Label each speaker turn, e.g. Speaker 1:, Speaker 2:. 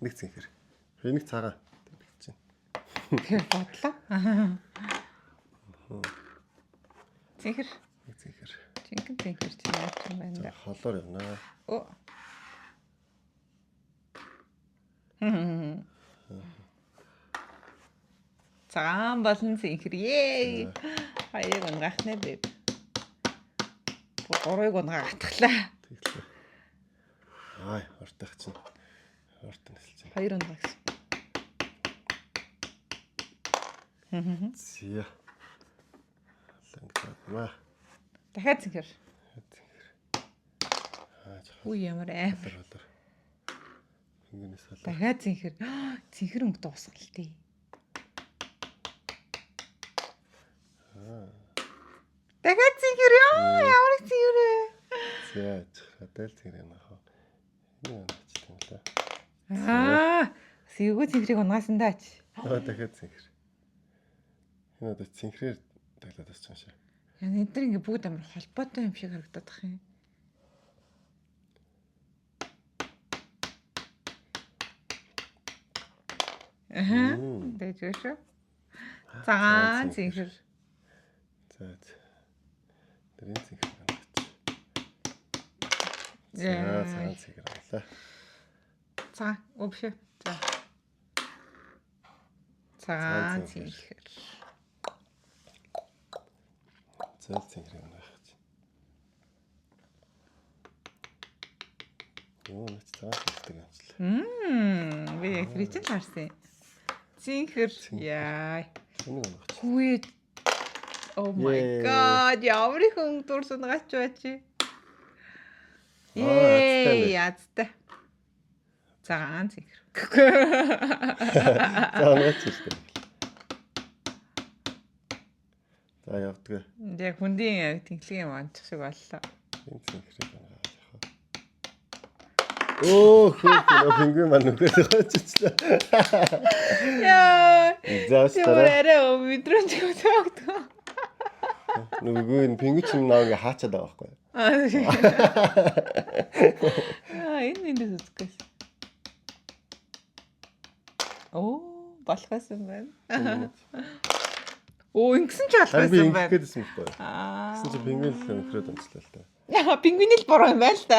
Speaker 1: Нэг цэнхэр. Нэг цагаан.
Speaker 2: Тэгэхээр бодлоо. Цэнхэр.
Speaker 1: Нэг цэнхэр.
Speaker 2: Жинхэнэ цэнхэр чи яач юм байна да.
Speaker 1: Холоор явна.
Speaker 2: Оо. Цагаан болон цэнхэр. Ее. Хоёрыг унгаах нэ бэ. Гурыг унгаагатглаа.
Speaker 1: Тэглээ. Ай, ортох чинь. Орт нэлж чинь.
Speaker 2: Хоёр унгаа гэсэн.
Speaker 1: Зя. Лангтаа.
Speaker 2: Дахиад цэнхэр.
Speaker 1: Цэнхэр.
Speaker 2: Үгүй ямар амар.
Speaker 1: Ингэнээс болоо.
Speaker 2: Дахиад цэнхэр. Цэнхэр өнгө дуусгалтай. Дахиад цэнхэр ёо ямар их цэнхэр вэ?
Speaker 1: Зя. Хадал цэнхэр юм аа. Энэ очтой юм лээ.
Speaker 2: Сэгөө цэнхрийг унгасан даач.
Speaker 1: Дахиад цэнхэр. Энэ одоо цэнхрээр таглаад асч байгаа шээ.
Speaker 2: Яа энэ төр ингээ бүгд амар холбоотой юм шиг харагдаад бах юм. Дэжгүй шүү. Цагаан цэнхэр.
Speaker 1: За. Тэрийн цэнхэр гаргач.
Speaker 2: Яа.
Speaker 1: Цагаан цэнхэр авлаа.
Speaker 2: Цагаан өвшөө. За. Цагаан цэнхэр.
Speaker 1: Зөөл цэнхэр авах. Юу нэг цагаан цэнхэр авчлаа.
Speaker 2: Би яг фричэн харсан. Цэнхэр. Яа.
Speaker 1: Энийг авах.
Speaker 2: Хүй. Oh my god, ямар их өнгө дурсан гач бачи. Яцтай. Цагаан цэнхэр.
Speaker 1: Цагаан цэнхэр. За явдгаа.
Speaker 2: Яг хүндийн яг тэнхлэгийн манчих шиг боллоо.
Speaker 1: Энэ цэнхрийг авах. Оо хөө пингвин маань нүгээс хоочихлаа.
Speaker 2: Яа.
Speaker 1: Заастараа.
Speaker 2: Ярэ өдрөнд өгдөг.
Speaker 1: Нүгөө энэ пингвин чинь наа ингээ хаачаад байгаа байхгүй.
Speaker 2: Энэ дэс үзгээс. Оо, болохоос юм байна. Оо, ингэсэн ч болохоос юм байна.
Speaker 1: Би ингэсэн байхгүй. Гэсэн чинь пингвин л нөхрөөд онцлоо л та.
Speaker 2: Яа, пингвин л буруу юм байна л та.